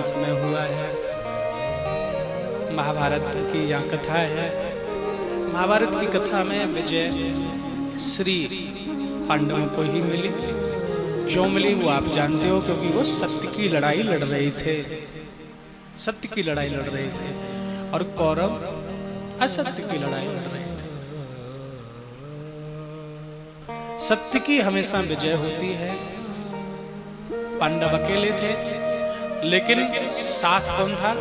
समय हुआ है। महाभारत की यहाँ कथा है। महाभारत की कथा में विजय श्री पांडवों को ही मिली। क्यों मिली वो आप जानते हो, क्योंकि वो सत्य की लड़ाई लड़ रहे थे। सत्य की लड़ाई लड़ रहे थे और कौरव असत्य की लड़ाई लड़ रहे थे। सत्य की हमेशा विजय होती है। पांडव अकेले थे, लेकिन साथ कौन था?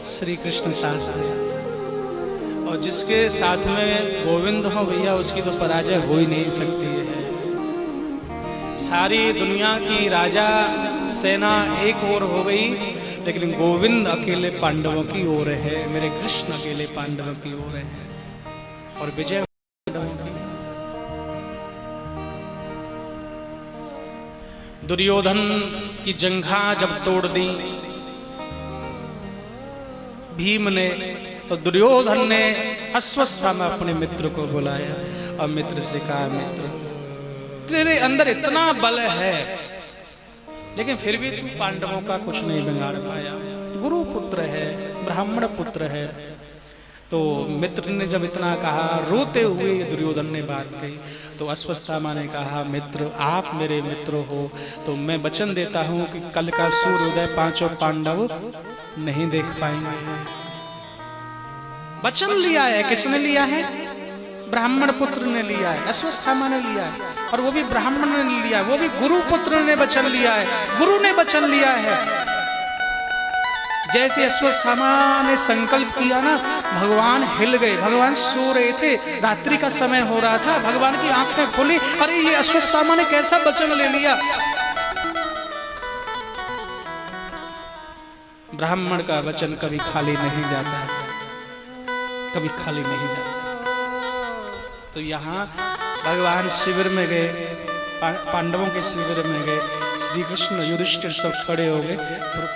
श्री कृष्ण साथ थे। और जिसके साथ में गोविंद हो भैया, उसकी तो पराजय हो ही नहीं सकती है। सारी दुनिया की राजा सेना एक ओर हो गई, लेकिन गोविंद अकेले पांडवों की ओर है। मेरे कृष्ण अकेले पांडवों की ओर है और विजय पांडवों की। दुर्योधन की जंघा जब तोड़ दी भीम ने, तो दुर्योधन ने अस्वस्थता में अपने मित्र को बुलाया और मित्र से कहा, मित्र तेरे अंदर इतना बल है, लेकिन फिर भी तू पांडवों का कुछ नहीं बिगाड़ पाया। गुरु पुत्र है, ब्राह्मण पुत्र है। तो मित्र ने जब इतना कहा, रोते हुए दुर्योधन ने बात कही, तो अस्वस्थामा ने कहा, मित्र आप मेरे मित्र हो, तो मैं वचन देता हूं कि कल का सूर्योदय पांचों पांडव नहीं देख पाएंगे। वचन लिया है। किसने लिया है? ब्राह्मण पुत्र ने लिया है, अस्वस्थामा ने लिया है, और वो भी ब्राह्मण ने लिया है, वो भी गुरु पुत्र ने वचन लिया है, गुरु ने वचन लिया है। जैसे अस्वस्थामा ने संकल्प किया ना, भगवान हिल गए। भगवान सो रहे थे, रात्रि का समय हो रहा था, भगवान की आंखें खुली। अरे ये अस्वस्थामा ने कैसा वचन ले लिया। ब्राह्मण का वचन कभी खाली नहीं जाता, कभी खाली नहीं जाता। तो यहाँ भगवान शिविर में गए, पांडवों के शिविर में गए। श्री कृष्ण युधिष्ठिर सब खड़े हो गए।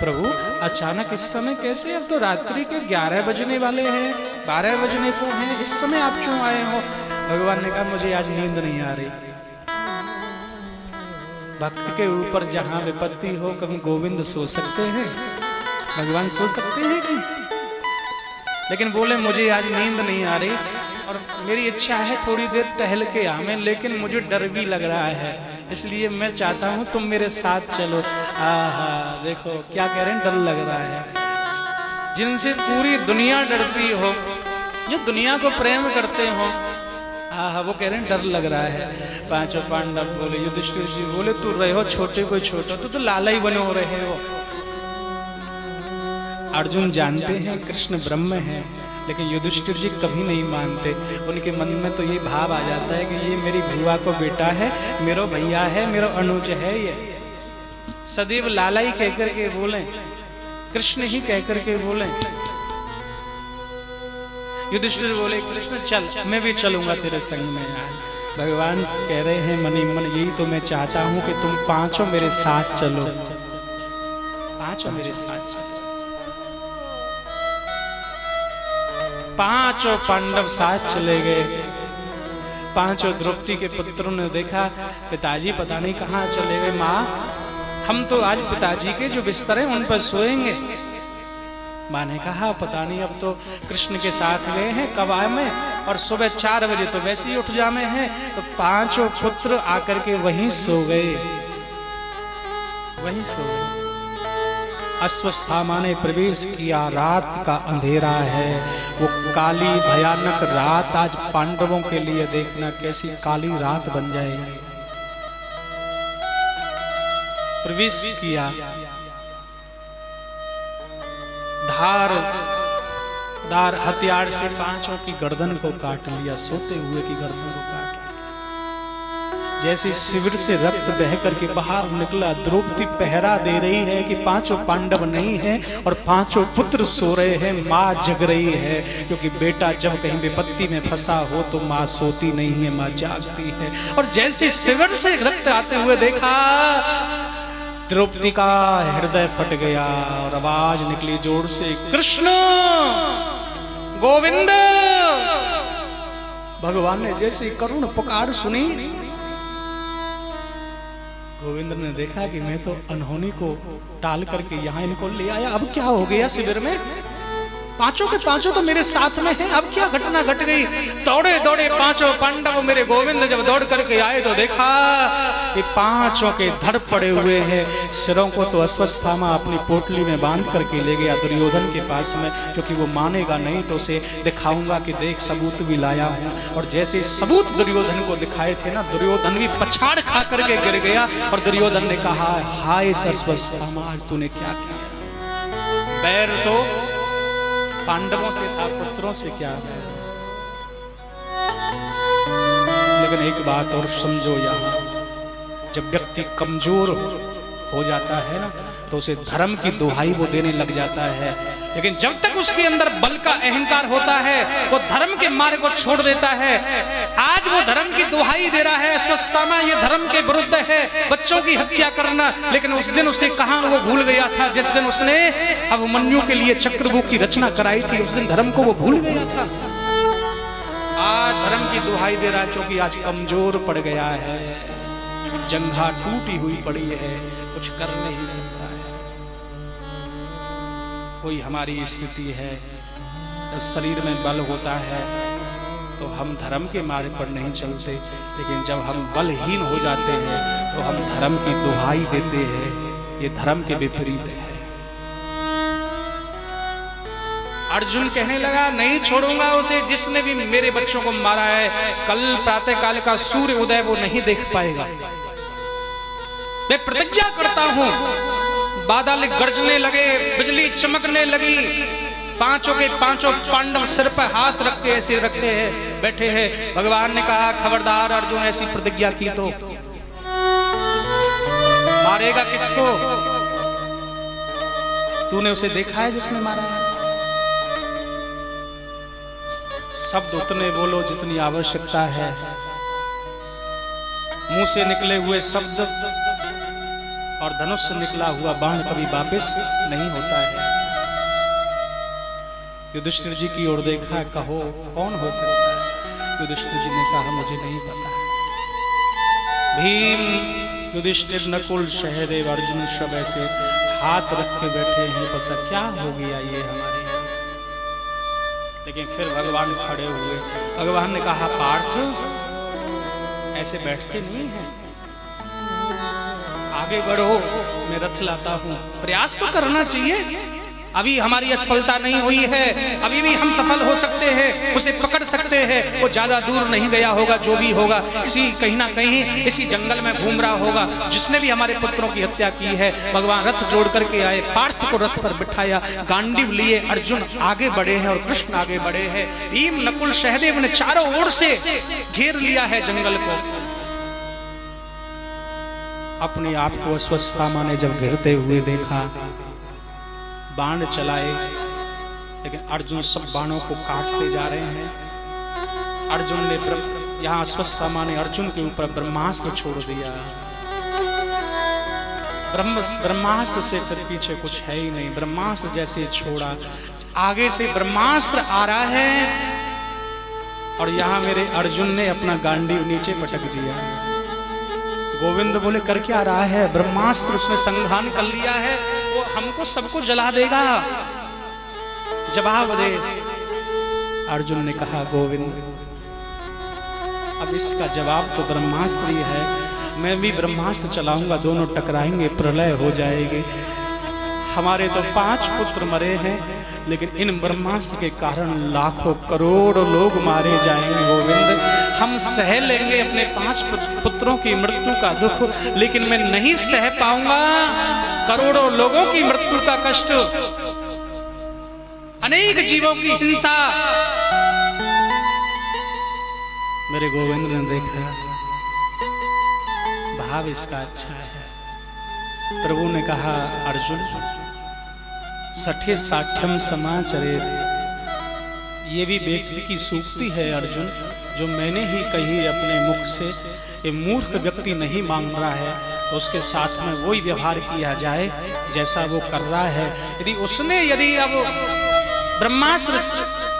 प्रभु अचानक इस समय कैसे? अब तो रात्रि के 11 बजने वाले हैं, 12 बजने को हैं, इस समय आप क्यों आए हो? भगवान ने कहा, मुझे आज नींद नहीं आ रही। भक्त के ऊपर जहां विपत्ति हो, कभी गोविंद सो सकते हैं? भगवान सो सकते हैं कि? लेकिन बोले मुझे आज नींद नहीं आ रही और मेरी इच्छा है थोड़ी देर टहल के आवे, लेकिन मुझे डर भी लग रहा है, इसलिए मैं चाहता हूं तुम मेरे साथ चलो। आहा, देखो क्या कह रहे हैं, डर लग रहा है। जिनसे पूरी दुनिया डरती हो, जो दुनिया को प्रेम करते हो, आहा, वो कह रहे हैं डर लग रहा है। पांचों पांडव बोले, युधिष्ठिर जी बोले, तू रहे हो छोटे को छोटा, तू तो लाला ही बने हो रहे हो। अर्जुन जानते हैं कृष्ण ब्रह्म है, लेकिन युधिष्ठिर जी कभी नहीं मानते। उनके मन में तो ये भाव आ जाता है कि ये मेरी बुआ को बेटा है, मेरा भैया है, मेरा अनुज है। ये सदैव लाला ही कहकर के बोले, कृष्ण ही कहकर के बोले। युधिष्ठिर बोले, कृष्ण चल, मैं भी चलूंगा तेरे संग में। यार भगवान कह रहे हैं मनी मन, यही तो मैं चाहता हूं कि तुम पांचों मेरे साथ चलो, पांचों मेरे साथ चलो। पांचों पांडव साथ चले गए। पांचों द्रौपदी के पुत्रों ने देखा, पिताजी पता नहीं कहाँ चले गए। माँ, हम तो आज पिताजी के जो बिस्तर हैं उन पर सोएंगे। माँ ने कहा, पता नहीं, अब तो कृष्ण के साथ गए हैं, कब आए में, और सुबह 4 बजे तो वैसे ही उठ जामे हैं। तो पांचों पुत्र आकर के वहीं सो गए, वहीं सो गए। अस्वस्थामा ने प्रवेश किया। रात का अंधेरा है, वो काली भयानक रात आज पांडवों के लिए देखना कैसी काली रात बन जाएगी। प्रवेश किया, धार हथियार से पांचों की गर्दन को काट लिया, सोते हुए की गर्दन को काट लिया। जैसे शिविर से रक्त बह करके बाहर निकला, द्रौपदी पहरा दे रही है कि पांचों पांडव नहीं हैं और पांचों पुत्र सो रहे हैं। माँ जग रही है, क्योंकि बेटा जब कहीं विपत्ति में फंसा हो तो माँ सोती नहीं है, माँ जागती है। और जैसे शिविर से रक्त आते हुए देखा, द्रौपदी का हृदय फट गया और आवाज निकली जोर से, कृष्ण, गोविंद। भगवान ने जैसे करुण पुकार सुनी, गोविंद ने देखा कि मैं तो अनहोनी को टाल करके यहाँ इनको ले आया, अब क्या हो गया शिविर में? पांचों के पांचों तो मेरे साथ में हैं, अब क्या घटना घट गई? दौड़े दौड़े पांचों पांडव मेरे गोविंद जब दौड़ करके आए तो देखा ये पांचों के धड़ पड़े हुए हैं। सिरों को तो अश्वत्थामा अपनी पोटली में बांध करके ले गया दुर्योधन के पास में, क्योंकि वो मानेगा नहीं तो उसे दिखाऊंगा कि देख सबूत भी लाया हूं। और जैसे सबूत दुर्योधन को दिखाए थे ना, दुर्योधन भी पछाड़ खा करके गिर गया। और दुर्योधन ने कहा, हाय अश्वत्थामा, आज तूने क्या किया? बैर तो पांडवों से था, पुत्रों से क्या है? लेकिन एक बात और समझो, यहाँ जब व्यक्ति कमजोर हो जाता है ना तो उसे धर्म की दुहाई वो देने लग जाता है। लेकिन जब तक उसके अंदर बल का अहंकार होता है वो धर्म के मार्ग को छोड़ देता है। आज वो धर्म की दुहाई दे रहा है, अश्वत्थामा ये धर्म के विरुद्ध है, बच्चों की हत्या करना। लेकिन उस दिन उसे कहां वो भूल गया था, जिस दिन उसने अभिमन्यु के लिए चक्रव्यूह की रचना कराई थी, उस दिन धर्म को वो भूल गया था। आज धर्म की दुहाई दे रहा है क्योंकि आज कमजोर पड़ गया है, जंघा टूटी हुई पड़ी है, कुछ कर नहीं सकता है। कोई हमारी स्थिति है, जब शरीर में बल होता है तो हम धर्म के मार्ग पर नहीं चलते, लेकिन जब हम बलहीन हो जाते हैं तो हम धर्म की दुहाई देते हैं। ये धर्म के विपरीत है। अर्जुन कहने लगा, नहीं छोड़ूंगा उसे जिसने भी मेरे बच्चों को मारा है। कल प्रातः काल का सूर्य उदय वो नहीं देख पाएगा। मैं प्रतिज्ञा करता हूं। बादल गरजने लगे, बिजली चमकने लगी, पांचों के पांचों पांडव सिर पर हाथ रख के ऐसे रखे हैं, बैठे हैं। भगवान ने कहा, खबरदार अर्जुन, ऐसी प्रतिज्ञा की तो मारेगा किसको? तूने उसे देखा है जिसने मारा है? शब्द उतने बोलो जितनी आवश्यकता है। मुंह से निकले हुए शब्द और धनुष से निकला हुआ बाण कभी वापस नहीं होता है। युधिष्ठिर जी की ओर देखा, कहो कौन हो सकता है? युधिष्ठिर जी ने कहा, मुझे नहीं पता। भीम, युधिष्ठिर, नकुल, सहदेव, अर्जुन सब ऐसे हाथ रख के बैठे हैं, पता क्या हो गया ये हमारे। लेकिन फिर भगवान खड़े हुए। भगवान ने कहा, पार्थ ऐसे बैठते नहीं हैं, आगे बढ़ो, मैं रथ लाता हूं। प्रयास तो करना चाहिए। अभी हमारी असफलता नहीं हुई है, अभी भी हम सफल हो सकते हैं, उसे पकड़ सकते हैं। वो ज्यादा दूर नहीं गया होगा, जो भी होगा इसी कहीं ना कहीं इसी जंगल में घूम रहा होगा, जिसने भी हमारे पुत्रों की हत्या की है। भगवान रथ जोड़ करके आए, पार्थ को रथ पर बिठाया, गांडीव लिए अर्जुन आगे बढ़े हैं और कृष्ण आगे बढ़े हैं। भीम, नकुल, सहदेव ने चारों ओर से घेर लिया है जंगल को। अपने आप को अश्वत्थामा ने जब घिरते हुए देखा, बाण चलाए, लेकिन अर्जुन सब बाणों को काटते जा रहे हैं। अर्जुन ने यहाँ अश्वत्थामा ने अर्जुन के ऊपर ब्रह्मास्त्र छोड़ दिया। ब्रह्मास्त्र से फिर पीछे कुछ है ही नहीं। ब्रह्मास्त्र जैसे छोड़ा, आगे से ब्रह्मास्त्र आ रहा है और यहाँ मेरे अर्जुन ने अपना गांडीव नीचे पटक दिया। गोविंद बोले, कर क्या रहा है? ब्रह्मास्त्र उसने संधान कर लिया है, वो हमको सबको जला देगा, जवाब दे। अर्जुन ने कहा, गोविंद अब इसका जवाब तो ब्रह्मास्त्र ही है, मैं भी ब्रह्मास्त्र चलाऊंगा, दोनों टकराएंगे, प्रलय हो जाएगी। हमारे तो 5 पुत्र मरे हैं, लेकिन इन ब्रह्मास्त्र के कारण लाखों करोड़ों लोग मारे जाएंगे। गोविंद, हम सह लेंगे अपने 5 पुत्रों की मृत्यु का दुख, लेकिन मैं नहीं सह पाऊंगा करोड़ों लोगों की मृत्यु का कष्ट, अनेक जीवों की हिंसा। मेरे गोविंद ने देखा, भाव इसका अच्छा है। प्रभु ने कहा, अर्जुन सठे साठ्यम समाचरेत, ये भी व्यक्ति की सूक्ति है अर्जुन, जो मैंने ही कही अपने मुख से। ये मूर्ख व्यक्ति नहीं मान रहा है तो उसके साथ में वही व्यवहार किया जाए जैसा वो कर रहा है। यदि अब ब्रह्मास्त्र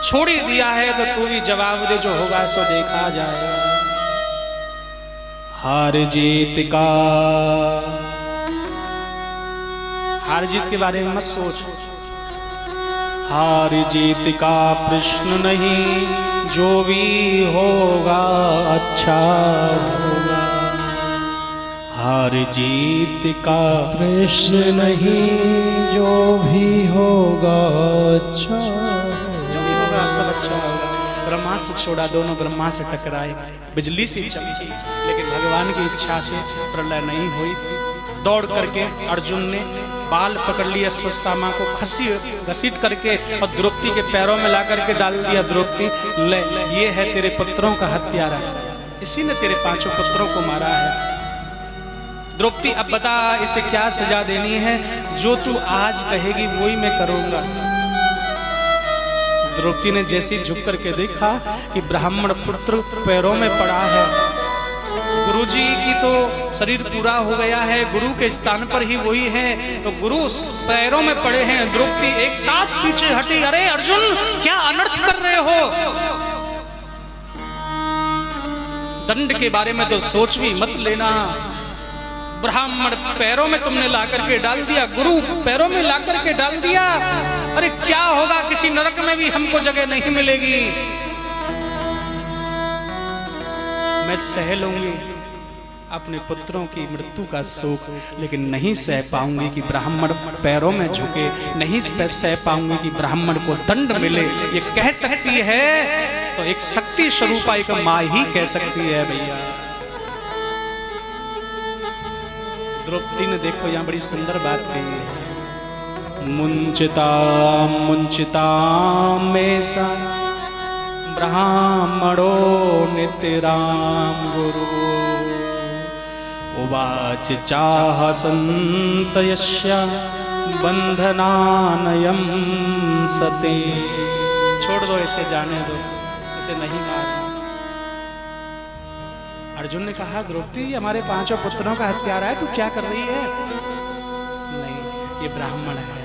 छोड़ ही दिया है तो तू भी जवाब दे, जो होगा सो देखा जाएगा। हार जीत का, हार जीत के बारे में मत सोच। हार जीत का प्रश्न नहीं, जो भी होगा अच्छा होगा। हार जीत का प्रश्न नहीं, जो भी होगा अच्छा, जो भी होगा सब अच्छा होगा। ब्रह्मास्त्र छोड़ा, दोनों ब्रह्मास्त्र टकराए, बिजली से चमकी, लेकिन भगवान की इच्छा से प्रलय नहीं हुई। दौड़ करके अर्जुन ने बाल पकड़ लिया अश्वत्थामा को, घसीट करके और द्रौपदी के पैरों में ला करके डाल दिया। द्रौपदी ले, ये है तेरे पुत्रों का हत्यारा, इसी ने तेरे 5 पुत्रों को मारा है। द्रौपदी अब बता इसे क्या सजा देनी है, जो तू आज कहेगी वही मैं करूंगा। द्रौपदी ने जैसे झुक करके देखा कि ब्राह्मण पुत्र पैरों में पड़ा है, गुरुजी की तो शरीर पूरा हो गया है, गुरु के स्थान पर ही वही है, तो गुरु पैरों में पड़े हैं। द्रौपदी एक साथ पीछे हटी, अरे अर्जुन क्या अनर्थ कर रहे हो, दंड के बारे में तो सोच भी मत लेना। ब्राह्मण पैरों में तुमने ला करके डाल दिया, गुरु पैरों में ला करके डाल दिया, अरे क्या होगा, किसी नरक में भी हमको जगह नहीं मिलेगी। मैं सह लूंगी अपने पुत्रों की मृत्यु का शोक, लेकिन नहीं सह पाऊंगी कि ब्राह्मण पैरों में झुके, नहीं सह पाऊंगी कि ब्राह्मण को दंड मिले। ये कह सकती है तो एक शक्ति स्वरूपा एक माँ ही कह सकती है भैया। द्रौपदी ने देखो यहाँ बड़ी सुंदर बात कही है, मुंचिता मुंचिता में सा ब्राह्मणो नित्यराम गुरु उवाच चाह संत यस्य बंधनानयम सते। छोड़ दो इसे, जाने दो, इसे नहीं मारना। अर्जुन ने कहा द्रौपदी हमारे 5 पुत्रों का हत्यारा है, तू क्या कर रही है? नहीं, ये ब्राह्मण है,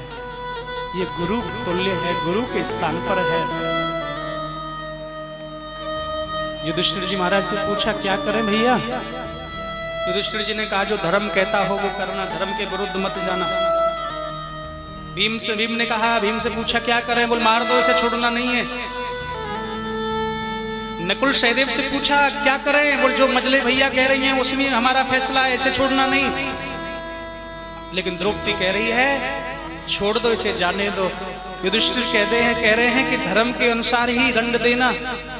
ये गुरु तुल्य है, गुरु के स्थान पर है। युधिष्ठिर जी महाराज से पूछा क्या करें भैया? युधिष्ठिर जी ने कहा जो धर्म कहता हो वो करना, धर्म के विरुद्ध मत जाना। भीम ने कहा, भीम से पूछा क्या करें? बोल मार दो, इसे छोड़ना नहीं है। नकुल सहदेव से पूछा क्या करें? बोल जो मजले भैया कह रही हैं उसमें हमारा फैसला है, इसे छोड़ना नहीं। लेकिन द्रौपदी कह रही है छोड़ दो इसे, जाने दो। युधिष्ठिर कह रहे हैं कि धर्म के अनुसार ही दंड देना,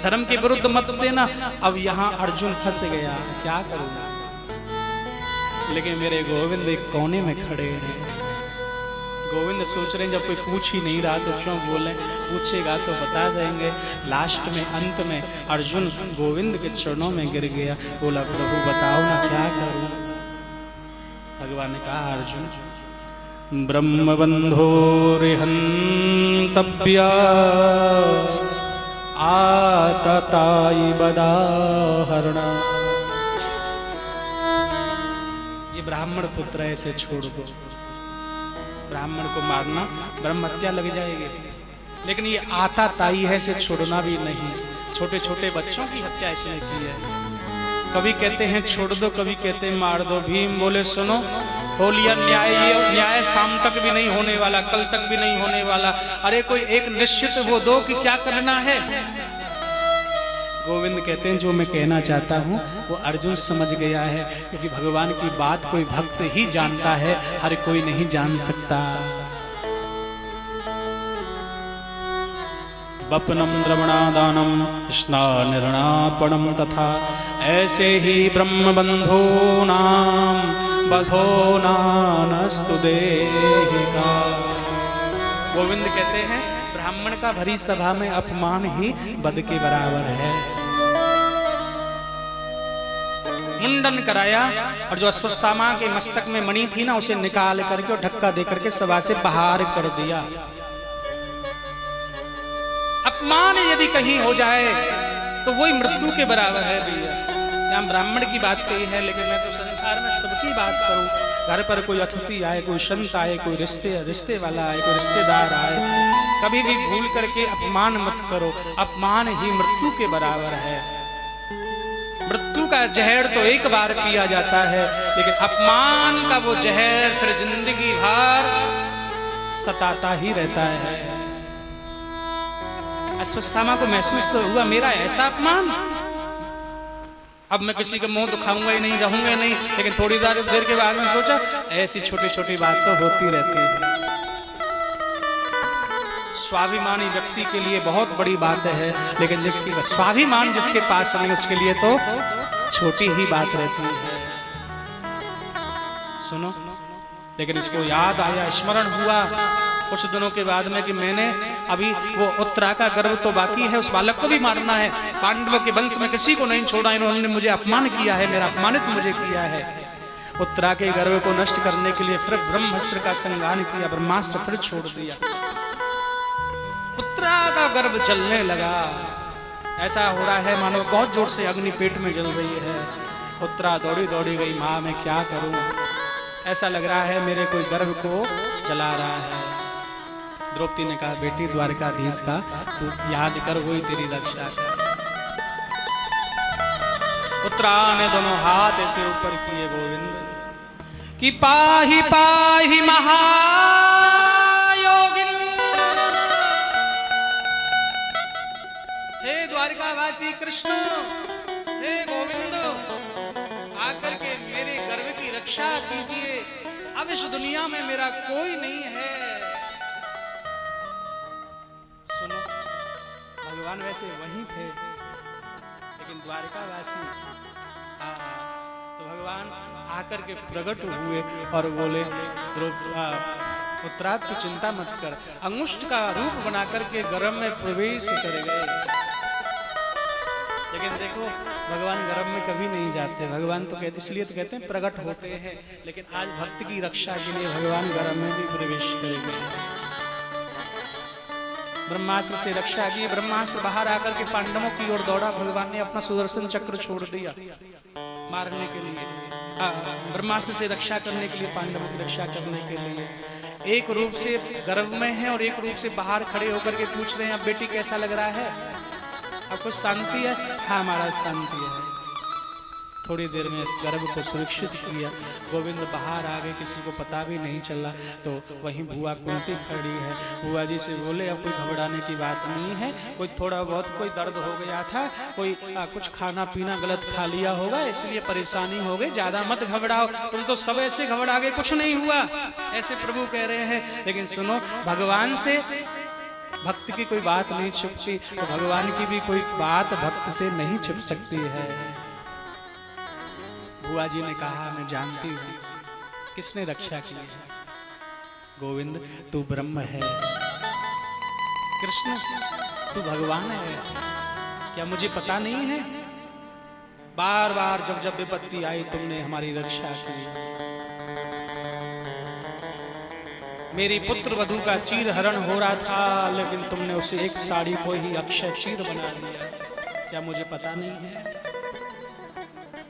धर्म के विरुद्ध मत देना। अब यहाँ अर्जुन फंस गया, क्या करूंगा? लेकिन मेरे गोविंद एक कोने में खड़े हैं। गोविंद सोच रहे हैं जब कोई पूछ ही नहीं रहा तो क्यों बोले, पूछेगा तो बता देंगे। लास्ट में अंत में अर्जुन गोविंद के चरणों में गिर गया, बोला प्रभु बताओ ना क्या करूं? भगवान ने कहा अर्जुन ब्रह्मबंधो रिहंतव्या आतताई बदाहरणा। ये ब्राह्मण पुत्र है, इसे छोड़ दो। ब्राह्मण को मारना ब्रह्म हत्या लग जाएगी, लेकिन ये आता ताई है, इसे छोड़ना भी नहीं। छोटे छोटे बच्चों की हत्या इसने की है। कभी कहते हैं छोड़ दो, कभी कहते हैं मार दो। भीम बोले सुनो, हो लिया न्याय, ये न्याय शाम तक भी नहीं होने वाला, कल तक भी नहीं होने वाला। अरे कोई एक निश्चित वो दो कि क्या करना है। गोविंद कहते हैं जो मैं कहना चाहता हूँ वो अर्जुन समझ गया है, क्योंकि भगवान की बात कोई भक्त ही जानता है, हर कोई नहीं जान सकता। वपनम द्रवणादानम स्नानिर्णापणम तथा ऐसे ही ब्रह्म बंधो नाम बधो नानस्तु देहिका। गोविंद कहते हैं ब्राह्मण का भरी सभा में अपमान ही बद के बराबर है। मुंडन कराया और जो अश्वत्थामा के मस्तक में मणि थी ना उसे निकाल करके और धक्का दे करके सभा से बाहर कर दिया। अपमान यदि कहीं हो जाए तो वही मृत्यु के बराबर है भैया। यहाँ ब्राह्मण की बात कही है, लेकिन मैं तो संसार में सबकी बात करूं। घर पर कोई अतिथि आए, कोई संत आए, कोई रिश्ते वाला आए, कोई रिश्तेदार आए, कभी भी भूल करके अपमान मत करो। अपमान ही मृत्यु के बराबर है। मृत्यु का जहर तो एक बार पिया जाता है, लेकिन अपमान का वो जहर फिर जिंदगी भर सताता ही रहता है। अश्वत्थामा को महसूस तो हुआ मेरा ऐसा अपमान, अब मैं किसी का मुंह दुखाऊंगा ही नहीं, रहूंगा ही नहीं। लेकिन थोड़ी देर के बाद में सोचा ऐसी छोटी छोटी बात तो होती रहती है। स्वाभिमानी व्यक्ति के लिए बहुत बड़ी बात है, लेकिन जिसकी स्वाभिमान जिसके पास नहीं उसके लिए तो छोटी ही बात रहती है। सुनो, लेकिन इसको याद आया, स्मरण हुआ कुछ दिनों के बाद में कि मैंने अभी वो उत्तरा का गर्व तो बाकी है, उस बालक को भी मारना है। पांडवों के वंश में किसी को नहीं छोड़ा, इन्होंने मुझे अपमान किया है, मेरा अपमानित मुझे किया है। उत्तरा के गर्व को नष्ट करने के लिए फिर ब्रह्मास्त्र का संगान किया, ब्रह्मास्त्र फिर छोड़ दिया। उत्तरा का गर्भ जलने लगा, ऐसा हो रहा है मानो बहुत जोर से अग्नि पेट में जल रही है। उत्तरा दौड़ी दौड़ी गई, माँ मैं क्या करूं, ऐसा लग रहा है मेरे कोई गर्भ को जला रहा है। द्रौपदी ने कहा बेटी द्वारकाधीश का तू याद कर, वही तेरी रक्षा कर। उत्तरा ने दोनों हाथ ऐसे ऊपर किए गोविंद कि पाहि पाहि महायोगिन, हे द्वारकावासी कृष्ण, हे गोविंद, आकर के मेरे गर्भ की रक्षा कीजिए, अब इस दुनिया में मेरा कोई नहीं है। सुनो, भगवान वैसे वहीं थे, लेकिन द्वारकावासी तो भगवान आकर के प्रकट हुए और बोले उत्तरा तू चिंता मत कर, अंगुष्ठ का रूप बना करके गर्भ में प्रवेश कर गए। लेकिन देखो भगवान गर्भ में कभी नहीं जाते, भगवान तो कहते, इसलिए तो कहते हैं प्रकट होते हैं। लेकिन आज भक्त की रक्षा के लिए भगवान गर्भ में भी प्रवेश करेंगे। ब्रह्मास्त्र से रक्षा की, ब्रह्मास्त्र बाहर आकर के पांडवों की ओर दौड़ा, भगवान ने अपना सुदर्शन चक्र छोड़ दिया मारने के लिए, ब्रह्मास्त्र से रक्षा करने के लिए, पांडवों की रक्षा करने के लिए। एक रूप से गर्भ में है और एक रूप से बाहर खड़े होकर के पूछ रहे हैं अब बेटी कैसा लग रहा है, आपको शांति है? हाँ महाराज शांति है। थोड़ी देर में गर्भ को सुरक्षित किया, गोविंद बाहर आ गए, किसी को पता भी नहीं चला। तो वहीं बुआ कुंती खड़ी है, बुआ जी से बोले अब कोई घबराने की बात नहीं है, कोई थोड़ा बहुत कोई दर्द हो गया था, कोई कुछ खाना पीना गलत खा लिया होगा इसलिए परेशानी हो गई, ज्यादा मत घबराओ, तुम तो सब ऐसे घबरा गए, कुछ नहीं हुआ, ऐसे प्रभु कह रहे हैं। लेकिन सुनो, भगवान से भक्त की कोई बात नहीं छुपती, तो भगवान की भी कोई बात भक्त से नहीं छुप सकती है। बुआ जी ने कहा मैं जानती हूँ किसने रक्षा की है, गोविंद तू ब्रह्म है, कृष्ण तू भगवान है, क्या मुझे पता नहीं है? बार बार जब जब विपत्ति आई तुमने हमारी रक्षा की, मेरी पुत्र वधू का चीर हरण हो रहा था लेकिन तुमने उसे एक साड़ी को ही अक्षय चीर बना दिया, क्या मुझे पता नहीं है?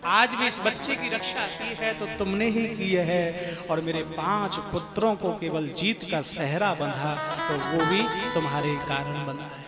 आज भी इस बच्चे की रक्षा की है तो तुमने ही की है, और मेरे 5 पुत्रों को केवल जीत का सहरा बंधा तो वो भी तुम्हारे कारण बंधा है।